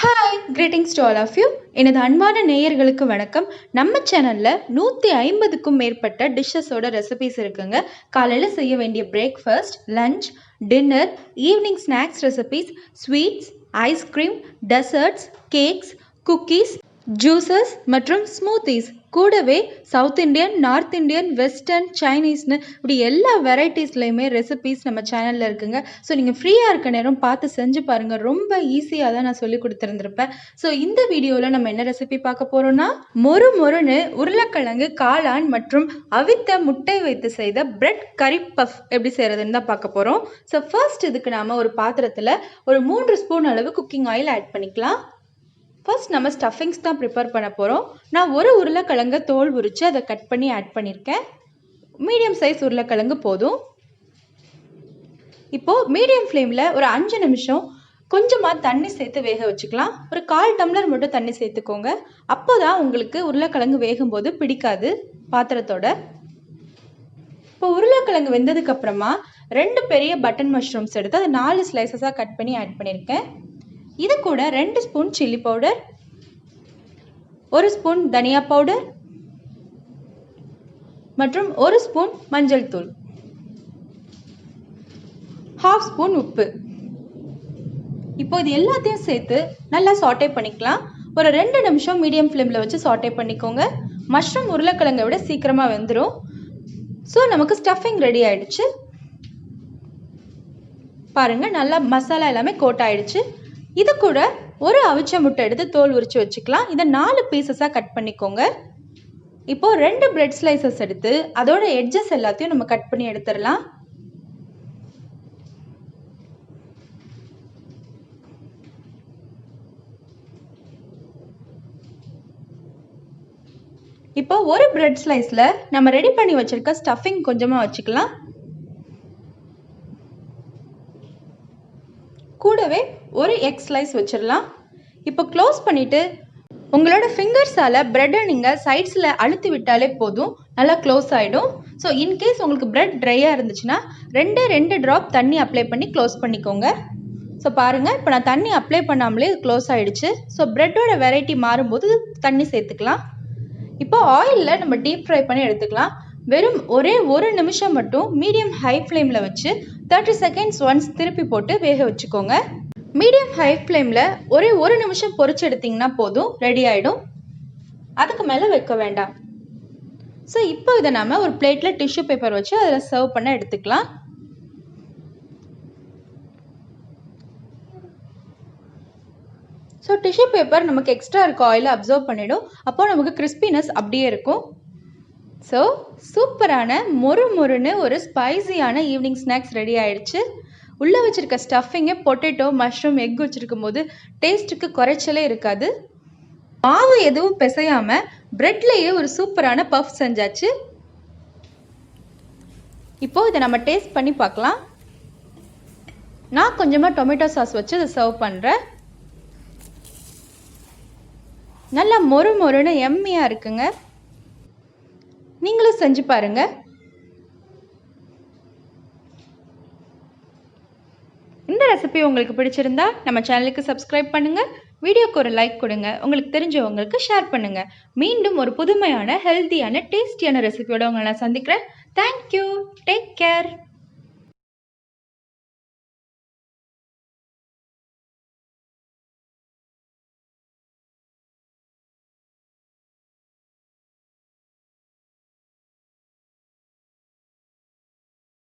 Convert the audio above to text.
Hi greetings to all of you. எனது அன்பான நேயர்களுக்கு வணக்கம். நம்ம சேனலில் 150க்கும் மேற்பட்ட டிஷ்ஷஸோட ரெசிபிஸ் இருக்குங்க. காலையில் செய்ய வேண்டிய breakfast, lunch, dinner, evening snacks recipes, sweets, ice cream, desserts, cakes, cookies, juices மற்றும் ஸ்மூத்தீஸ், கூடவே south Indian, north Indian, western, சைனீஸ்னு இப்படி எல்லா வெரைட்டிஸ்லையுமே ரெசிபிஸ் நம்ம சேனலில் இருக்குங்க. ஸோ நீங்கள் ஃப்ரீயாக இருக்க நேரம் பார்த்து செஞ்சு பாருங்கள். ரொம்ப ஈஸியாக தான் நான் சொல்லி கொடுத்துருந்துருப்பேன். ஸோ இந்த வீடியோவில் நம்ம என்ன ரெசிபி பார்க்க போகிறோம்னா, மொறுன்னு உருளைக்கிழங்கு, காளான் மற்றும் அவித்த முட்டை வைத்து செய்த பிரெட் கறி பஃப் எப்படி செய்கிறதுன்னு தான் பார்க்க போகிறோம். ஸோ ஃபர்ஸ்ட் இதுக்கு நாம் ஒரு பாத்திரத்தில் ஒரு 3 ஸ்பூன் அளவு குக்கிங் ஆயில் ஆட் பண்ணிக்கலாம். ஃபர்ஸ்ட் நம்ம ஸ்டஃபிங்ஸ் தான் ப்ரிப்பேர் பண்ண போகிறோம். நான் ஒரு உருளைக்கிழங்கை தோல் உரித்து அதை கட் பண்ணி ஆட் பண்ணியிருக்கேன். மீடியம் சைஸ் உருளைக்கிழங்கு போதும். இப்போது மீடியம் ஃப்ளேமில் ஒரு 5 நிமிஷம் கொஞ்சமாக தண்ணி சேர்த்து வேக வச்சுக்கலாம். ஒரு 1/4 டம்ளர் மட்டும் தண்ணி சேர்த்துக்கோங்க. அப்போ தான் உங்களுக்கு உருளைக்கிழங்கு வேகும்போது பிடிக்காது பாத்திரத்தோட. இப்போ உருளைக்கிழங்கு வெந்ததுக்கப்புறமா 2 பெரிய பட்டன் மஷ்ரூம்ஸ் எடுத்து அதை 4 ஸ்லைசஸாக கட் பண்ணி ஆட் பண்ணியிருக்கேன். இது கூட 2 ஸ்பூன் சில்லி பவுடர், 1 ஸ்பூன் தனியா பவுடர் மற்றும் 1 ஸ்பூன் மஞ்சள் தூள், 1/2 ஸ்பூன் உப்பு. இப்போ இது எல்லாத்தையும் சேர்த்து நல்லா சாட்டே பண்ணிக்கலாம். ஒரு 2 நிமிஷம் மீடியம் ஃப்ளேமில் வச்சு சாட்டே பண்ணிக்கோங்க. மஷ்ரூம் உருளைக்கிழங்கை விட சீக்கிரமாக வெந்துடும். ஸோ நமக்கு ஸ்டஃபிங் ரெடி ஆயிடுச்சு. பாருங்க, நல்லா மசாலா எல்லாமே கோட் ஆயிடுச்சு. இது கூட ஒரு அவிச்ச முட்டை எடுத்து தோல் உரிச்சு வச்சுக்கலாம். இதை 4 பீசஸாக கட் பண்ணிக்கோங்க. இப்போ 2 பிரெட் ஸ்லைசஸ் எடுத்து அதோட எட்ஜஸ் எல்லாத்தையும் நம்ம கட் பண்ணி எடுத்துடலாம். இப்போ ஒரு பிரெட் ஸ்லைஸ்ல நம்ம ரெடி பண்ணி வச்சிருக்க ஸ்டஃபிங் கொஞ்சமா வச்சுக்கலாம். கூடவே ஒரு எக் ஸ்லைஸ் வச்சிடலாம். இப்போ க்ளோஸ் பண்ணிவிட்டு உங்களோட ஃபிங்கர்ஸால் ப்ரெட்டை நீங்கள் சைட்ஸில் அழுத்தி விட்டாலே போதும், நல்லா க்ளோஸ் ஆகிடும். ஸோ இன்கேஸ் உங்களுக்கு ப்ரெட் ட்ரையாக இருந்துச்சுன்னா 2 ட்ராப் தண்ணி அப்ளை பண்ணி க்ளோஸ் பண்ணிக்கோங்க. ஸோ பாருங்கள், இப்போ நான் தண்ணி அப்ளை பண்ணாமலே க்ளோஸ் ஆகிடுச்சு. ஸோ ப்ரெட்டோட வெரைட்டி மாறும்போது தண்ணி சேர்த்துக்கலாம். இப்போ ஆயிலில் நம்ம டீப் ஃப்ரை பண்ணி எடுத்துக்கலாம். வெறும் ஒரே 1 நிமிஷம் மட்டும் மீடியம் ஹை ஃப்ளேமில் வச்சு 30 செகண்ட்ஸ் ஒன்ஸ் திருப்பி போட்டு வேக வச்சுக்கோங்க. மீடியம் ஹை ஃப்ளேமில் ஒரே 1 நிமிஷம் பொரிச்சு எடுத்திங்கன்னா போதும், ரெடி ஆகிடும். அதுக்கு மேலே வைக்க வேண்டாம். ஸோ இப்போ இதை நம்ம ஒரு பிளேட்டில் டிஷ்யூ பேப்பர் வச்சு அதில் சர்வ் பண்ண எடுத்துக்கலாம். ஸோ டிஷ்யூ பேப்பர் நமக்கு எக்ஸ்ட்ரா இருக்க ஆயிலை அப்சர்வ் பண்ணிடும். அப்போ நமக்கு கிறிஸ்பினஸ் அப்படியே இருக்கும். ஸோ சூப்பரான மொறுன்னு ஒரு ஸ்பைசியான ஈவினிங் ஸ்நாக்ஸ் ரெடி ஆயிடுச்சு. உள்ளே வச்சுருக்க ஸ்டஃபிங்கை பொட்டேட்டோ, மஷ்ரூம், எக் வச்சுருக்கும் போது டேஸ்ட்டுக்கு குறைச்சலே இருக்காது. மாவு எதுவும் பிசையாமல் ப்ரெட்லேயே ஒரு சூப்பரான பஃப் செஞ்சாச்சு. இப்போது இதை நம்ம டேஸ்ட் பண்ணி பார்க்கலாம். நான் கொஞ்சமாக டொமேட்டோ சாஸ் வச்சு இதை சர்வ் பண்ணுறேன். நல்லா மொறுன்னு எம்மியாக இருக்குங்க. நீங்களும் செஞ்சு பாருங்க. இந்த ரெசிபி உங்களுக்கு பிடிச்சிருந்தா நம்ம சேனலுக்கு சப்ஸ்கிரைப் பண்ணுங்க, வீடியோக்கு ஒரு லைக் கொடுங்க, உங்களுக்கு தெரிஞ்சவங்களுக்கு ஷேர் பண்ணுங்க. மீண்டும் ஒரு புதுமையான, ஹெல்த்தியான, டேஸ்டியான ரெசிபியோட உங்களை நான் சந்திக்கிறேன். தேங்க்யூ. Take care.